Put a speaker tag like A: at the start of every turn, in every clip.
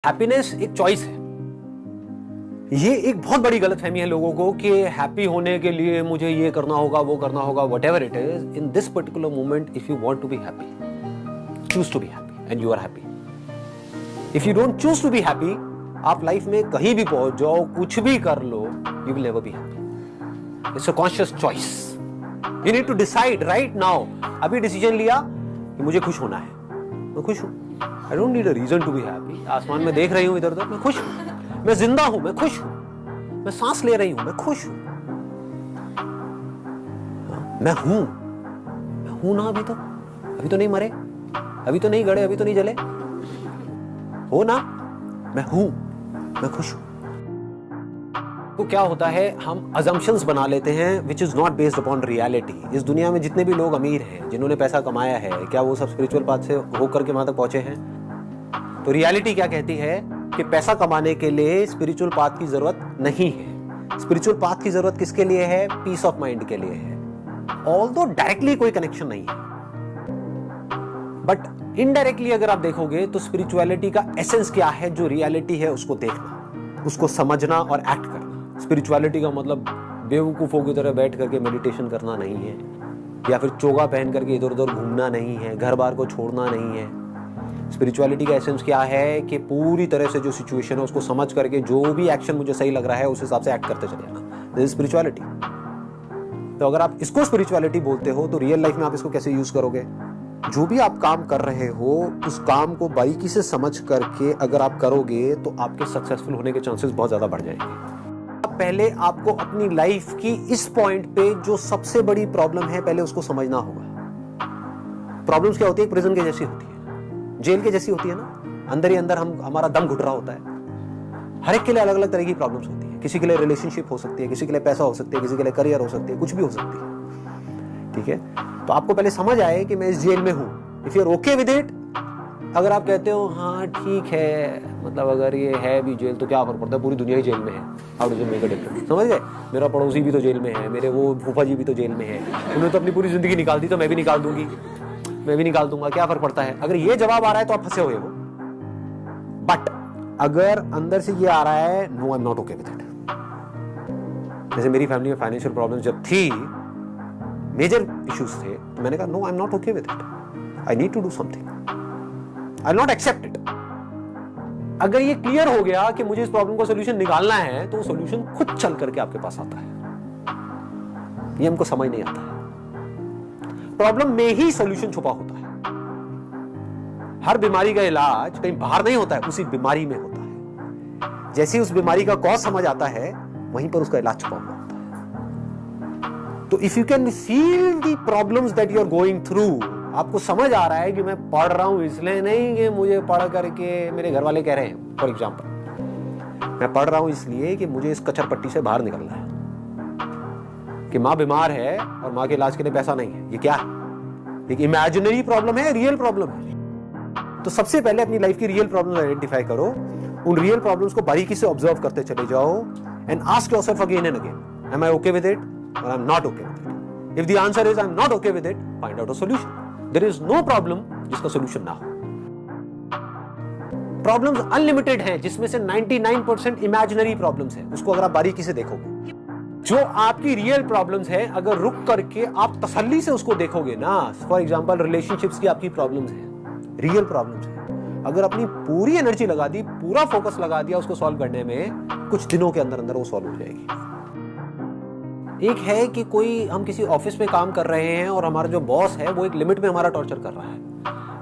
A: Happiness एक choice है। ये एक बहुत बड़ी गलतफहमी है लोगों को कि हैप्पी होने के लिए मुझे ये करना होगा, वो करना होगा, whatever it is. In this particular moment if you want to be happy, choose to be happy and you are happy. If you don't choose to be happy, आप लाइफ में कहीं भी पहुंच जाओ, कुछ भी कर लो, you will never be happy. It's a conscious choice. You need to decide right now. अभी डिसीजन लिया कि मुझे खुश होना है, मैं खुश हूं। I don't need a reason to be happy. आसमान में देख रही हूं इधर उधर, मैं खुश हूं। मैं जिंदा हूं, मैं खुश हूं। मैं सांस ले रही हूं, मैं खुश हूं। मैं हूं ना। अभी तो नहीं मरे, अभी तो नहीं गड़े, अभी तो नहीं जले। हो ना, मैं हूं, मैं खुश हूं। तो क्या होता है, हम अजम्पशंस बना लेते हैं which is not based upon reality. इस दुनिया में जितने भी लोग अमीर हैं, जिन्होंने पैसा कमाया है, क्या वो सब स्पिरिचुअल पाथ से होकर के वहां तक पहुंचे हैं? तो रियलिटी क्या कहती है कि पैसा कमाने के लिए स्पिरिचुअल पाथ की जरूरत नहीं है। स्पिरिचुअल पाथ की जरूरत किसके लिए है? पीस ऑफ माइंड के लिए है। ऑल्दो डायरेक्टली कोई कनेक्शन नहीं है, बट इनडायरेक्टली अगर आप देखोगे तो स्पिरिचुअलिटी का एसेंस क्या है, जो रियलिटी है उसको देखना, उसको समझना और एक्ट करना। स्पिरिचुअलिटी का मतलब बेवकूफों की तरह बैठ करके मेडिटेशन करना नहीं है, या फिर चोगा पहन करके इधर उधर घूमना नहीं है, घर बार को छोड़ना नहीं है। स्पिरिचुअलिटी का एसेंस क्या है कि पूरी तरह से जो सिचुएशन है उसको समझ करके जो भी एक्शन मुझे सही लग रहा है उस हिसाब से एक्ट करते चले जाना। This is spirituality. तो अगर आप इसको स्पिरिचुअलिटी बोलते हो तो रियल लाइफ में आप इसको कैसे यूज करोगे? जो भी आप काम कर रहे हो उस काम को बारीकी से समझ करके अगर आप करोगे तो आपके सक्सेसफुल होने के चांसेस बहुत ज्यादा बढ़ जाएंगे। पहले आपको अपनी लाइफ की इस पॉइंट पे जो सबसे बड़ी प्रॉब्लम है पहले उसको समझना होगा। प्रॉब्लम्स क्या होती है? प्रिजन के जैसी होती है, जेल के जैसी होती है ना। अंदर ही अंदर हमारा दम घुट रहा होता है। हर एक के लिए अलग अलग तरह की प्रॉब्लम्स होती है। किसी के लिए रिलेशनशिप हो सकती है, किसी के लिए पैसा हो सकती है, किसी के लिए करियर हो सकती है, कुछ भी हो सकती है। ठीक है, तो आपको पहले समझ आए कि मैं इस जेल में हूं। If you are okay with it, अगर आप कहते हो हाँ ठीक है, मतलब अगर ये है भी जेल तो क्या फर्क पड़ता है, पूरी दुनिया ही जेल में है, how does it make a difference? समझ गए? मेरा पड़ोसी भी तो जेल में है, मेरे वो फूफा जी भी तो जेल में है, उन्होंने तो अपनी पूरी जिंदगी निकाल दी, तो मैं भी निकाल दूंगी, मैं भी निकाल दूंगा, क्या फर्क पड़ता है? अगर ये जवाब आ रहा है तो आप फंसे हुए हो। बट अगर अंदर से ये आ रहा है no I am not okay with it. जैसे मेरी फैमिली में फाइनेंशियल प्रॉब्लम जब थी, मेजर इश्यूज थे, तो मैंने कहा no I am not okay with it, I need to do something, I will not accept it. अगर ये क्लियर हो गया कि मुझे इस प्रॉब्लम का सॉल्यूशन निकालना है, तो सॉल्यूशन खुद चल करके आपके पास आता है। ये हमको समझ नहीं आता है। प्रॉब्लम में ही सॉल्यूशन छुपा होता है। हर बीमारी का इलाज कहीं बाहर नहीं होता है, उसी बीमारी में होता है। जैसे ही उस बीमारी का कॉज समझ आता है, वहीं पर उसका इलाज छुपा हुआ होता है। तो if you can feel the problems that you are going through, आपको समझ आ रहा है कि मैं पढ़ रहा हूं इसलिए नहीं कि मुझे पढ़ करके मेरे घर वाले कह रहे हैं, फॉर एग्जाम्पल मैं पढ़ रहा हूं इसलिए कि मुझे इस कचर पट्टी से बाहर निकलना है, कि माँ बीमार है और माँ के इलाज के लिए पैसा नहीं है। ये क्या है? एक इमेजिनरी प्रॉब्लम है, रियल प्रॉब्लम है। तो सबसे पहले अपनी लाइफ की रियल प्रॉब्लम आइडेंटिफाई करो, उन रियल प्रॉब्लम्स को बारीकी से ऑब्जर्व करते चले जाओ and ask yourself again and again, am I okay with it और I am not okay with it? If the answer is I am not okay with it, find out a solution. There is no problem जिसका solution ना हो। Problems unlimited हैं, जिसमें से 99% imaginary problems हैं। उसको अगर आप बारीकी से देखोगे, जो आपकी रियल प्रॉब्लम्स है, अगर रुक करके आप तसल्ली से उसको देखोगे ना, फॉर एग्जांपल रिलेशनशिप्स की आपकी प्रॉब्लम्स है, रियल प्रॉब्लम्स है, अगर अपनी पूरी एनर्जी लगा दी, पूरा फोकस लगा दिया उसको सॉल्व करने में, कुछ दिनों के अंदर अंदर वो सॉल्व हो जाएगी। एक है कि कोई हम किसी ऑफिस में काम कर रहे हैं और हमारा जो बॉस है वो एक लिमिट में हमारा टॉर्चर कर रहा है,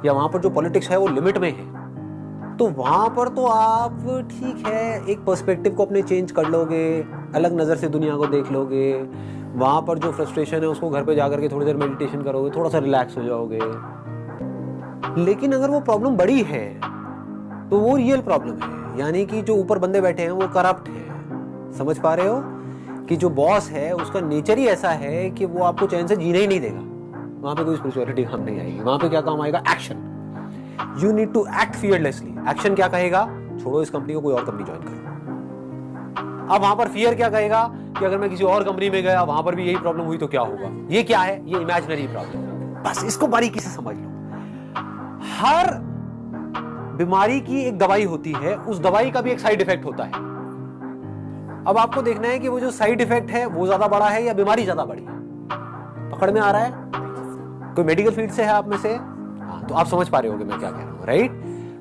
A: या वहां पर जो पॉलिटिक्स है वो लिमिट में है, तो वहां पर तो आप ठीक है एक पर्सपेक्टिव को अपने चेंज कर लोगे, अलग नजर से दुनिया को देख लोगे, वहां पर जो फ्रस्ट्रेशन है उसको घर पे जाकर के थोड़ी देर मेडिटेशन करोगे, थोड़ा सा रिलैक्स हो जाओगे। लेकिन अगर वो प्रॉब्लम बड़ी है तो वो रियल प्रॉब्लम है, यानी कि जो ऊपर बंदे बैठे हैं वो करप्ट है। समझ पा रहे हो कि जो बॉस है उसका नेचर ही ऐसा है कि वो आपको चैन से जीने ही नहीं देगा। वहां पे कोई स्पिरिचुअलिटी काम नहीं आएगी। वहां पे क्या काम आएगा? Action. You need to act fearlessly. Action क्या कहेगा? छोड़ो इस कंपनी को, कोई और कंपनी ज्वाइन करो। अब वहां पर फियर क्या कहेगा कि अगर मैं किसी और कंपनी में गया, वहां पर भी यही प्रॉब्लम हुई तो क्या होगा? ये क्या है? ये इमेजिनरी प्रॉब्लम। बस इसको बारीकी से समझ लो। हर बीमारी की एक दवाई होती है, उस दवाई का भी एक साइड इफेक्ट होता है। अब आपको देखना है कि वो जो साइड इफेक्ट है वो ज्यादा बड़ा है या बीमारी ज्यादा बड़ी है। पकड़ में आ रहा है? कोई मेडिकल फील्ड से है आप में से? हाँ, तो आप समझ पा रहे होंगे मैं क्या कह रहा हूँ, राइट?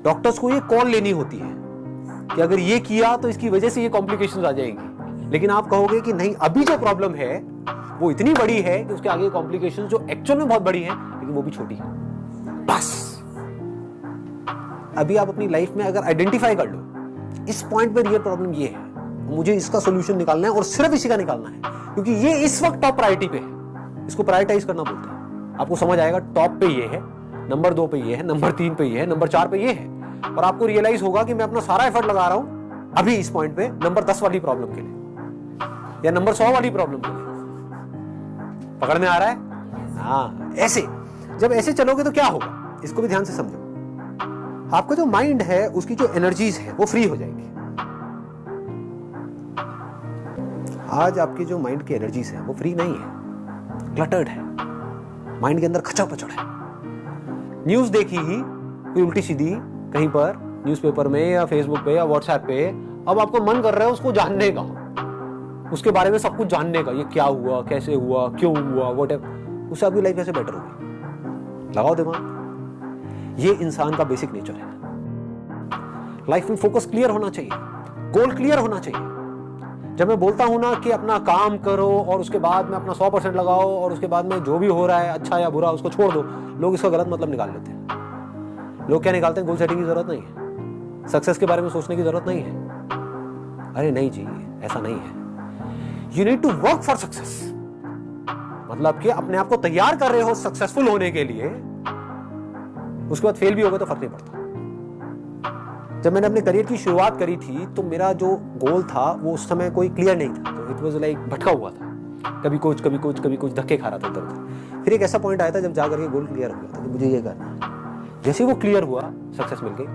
A: डॉक्टर्स को ये कॉल लेनी होती है कि अगर ये किया तो इसकी वजह से ये कॉम्प्लिकेशंस आ जाएंगी, लेकिन आप कहोगे कि नहीं, अभी जो प्रॉब्लम है वो इतनी बड़ी है कि उसके आगे कॉम्प्लिकेशंस जो एक्चुअल में बहुत बड़ी है लेकिन वो भी छोटी है। बस अभी आप अपनी लाइफ में अगर आइडेंटिफाई कर लो इस पॉइंट पे रियल प्रॉब्लम ये है, मुझे इसका सोल्यूशन निकालना है और सिर्फ इसी का निकालना है, क्योंकि ये इस वक्त टॉप प्रायोरिटी पे है। इसको प्रायोरिटाइज करना बोलते हैं। आपको समझ आएगा टॉप पे ये है, नंबर 2 पे ये है, नंबर 3 पे ये है, नंबर 4 पे ये है, और आपको रियलाइज होगा कि मैं अपना सारा एफर्ट लगा रहा हूं अभी इस पॉइंट पे नंबर 10 वाली प्रॉब्लम के लिए या नंबर 100 वाली प्रॉब्लम के लिए। पकड़ में आ रहा है? हाँ, ऐसे जब ऐसे चलोगे तो क्या होगा, इसको भी ध्यान से समझो। आपका जो माइंड है उसकी जो एनर्जीज है वो फ्री हो जाएगी। आज आपकी जो माइंड की एनर्जीज है वो फ्री नहीं है, क्लटर्ड है, माइंड के अंदर खचा पचड़ है। न्यूज देखी ही कोई उल्टी सीधी कहीं पर न्यूज़पेपर में या फेसबुक पे या व्हाट्सएप पे, अब आपको मन कर रहा है उसको जानने का, उसके बारे में सब कुछ जानने का, ये क्या हुआ, कैसे हुआ, क्यों हुआ, व्हाटएवर, उससे आपकी लाइफ कैसे बेटर होगी। लगाओ दिमाग। ये इंसान का बेसिक नेचर है। लाइफ में फोकस क्लियर होना चाहिए, गोल क्लियर होना चाहिए। जब मैं बोलता हूं ना कि अपना काम करो और उसके बाद में अपना 100% लगाओ और उसके बाद में जो भी हो रहा है अच्छा या बुरा उसको छोड़ दो, लोग इसका गलत मतलब निकाल लेते हैं। लोग क्या निकालते हैं, गोल सेटिंग की जरूरत नहीं है, सक्सेस के बारे में सोचने की जरूरत नहीं है। अरे नहीं जी, ऐसा नहीं है। You need to work for success, मतलब कि अपने आप को तैयार कर रहे हो सक्सेसफुल होने के लिए, उसके बाद फेल भी होगा तो फर्क नहीं पड़ता। जब मैंने अपने करियर की शुरुआत करी थी तो मेरा जो गोल था वो उस समय कोई क्लियर नहीं था, तो इट वाज लाइक भटका हुआ था, कभी कुछ कभी कुछ कभी कुछ, धक्के खा रहा था उधर। फिर एक ऐसा पॉइंट आया था जब जाकर के गोल क्लियर हो गया था कि मुझे ये करना है। जैसे वो क्लियर हुआ, सक्सेस मिल गई।